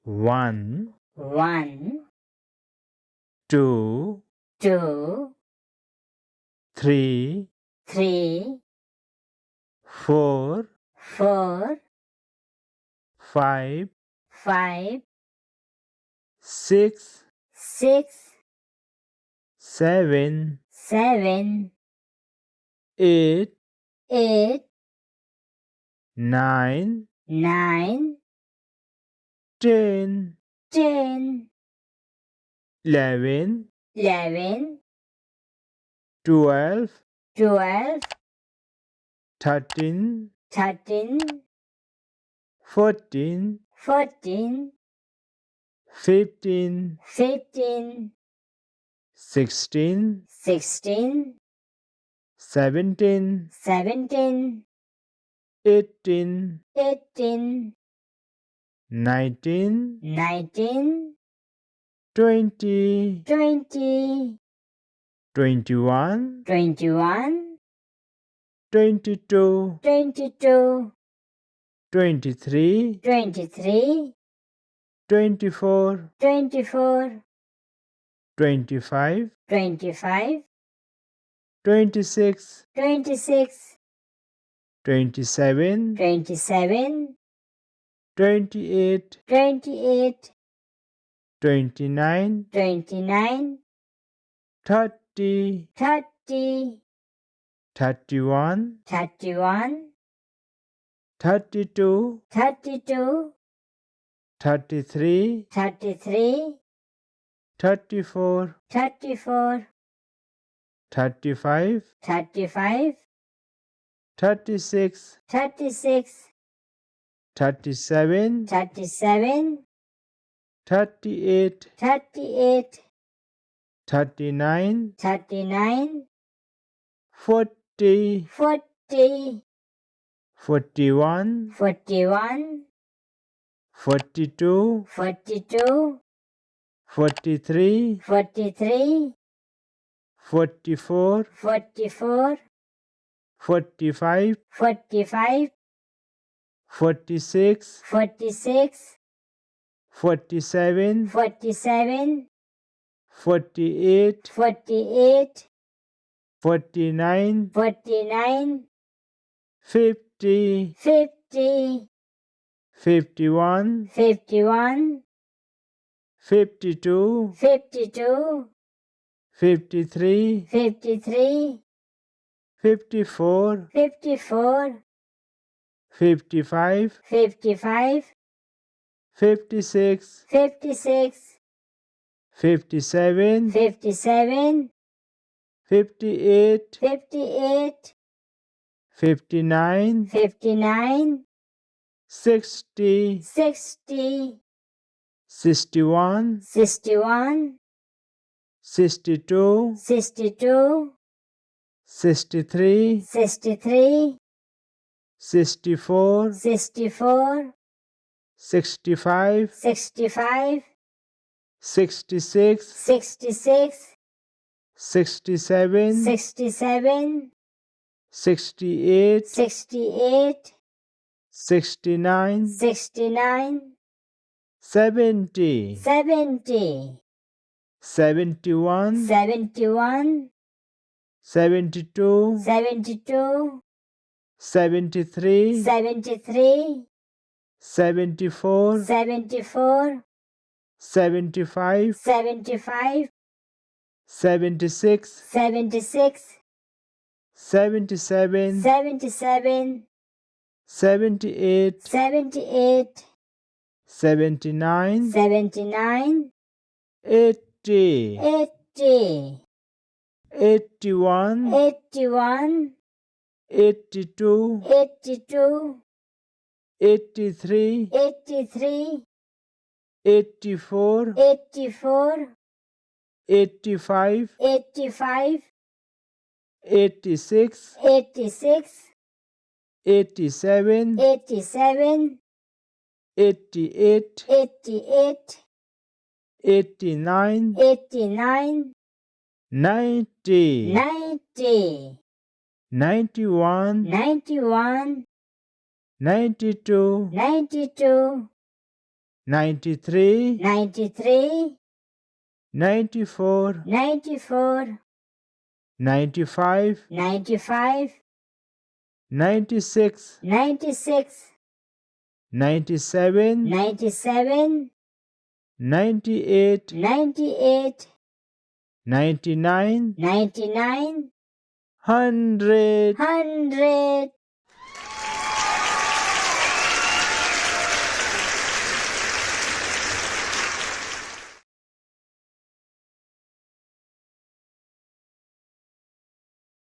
1, 1, 2, 2, 3, 3, 4, 4, 5, 5, 6, 6, 7, 7, 8, 8, 9, 9, 10, 10, 11, 11, 12, 12, 13, 13, 14, 14, 15, 15, 16, 16, 17, 17, 18, 18, 19, 19, 20, 20, 21, 21, 22, 22, 23, 23, 24, 24, 25, 25, 26, 26, 27, 27, 28, 28, 29, 29, 30, 30, 31, 31, 32, 32, 33, 33, 34, 34, 35, 35, 36, 36, 37, 37, 38, 38, 39, 39, 40, 40, 41, 41, 42, 42, 43, 43, 44, 44, 45, 45, 46, 46, 47, 47, 48, 48, 49, 49, 50, 50, 51, 51, 52, 52, 53, 53, 54, 54, 55, 55, 56, 56, 57, 57, 58, 58, 59, 59, 60, 60, 61, 61, 62, 62, 63, 63, 64, 64, 65, 65, 66, 66, 67, 67, 68, 68, 69, 69, 70, 70, 71, 71, 72, 72, 73, 73, 74, 74, 75, 75, 76, 76, 77, 77, 78, 78, 79, 79, 80, 80, 81, 81, 82, 82, 83, 83, 84, 84, 85, 85, 86, 86, 87, 87, 88, 88, 89, 89, 90, 90, 91, 91, 92, 92, 93, 93, 94, 94, 95, 95, 96, 96, 97, 97, 98, 98, 99, 99, 100. 100.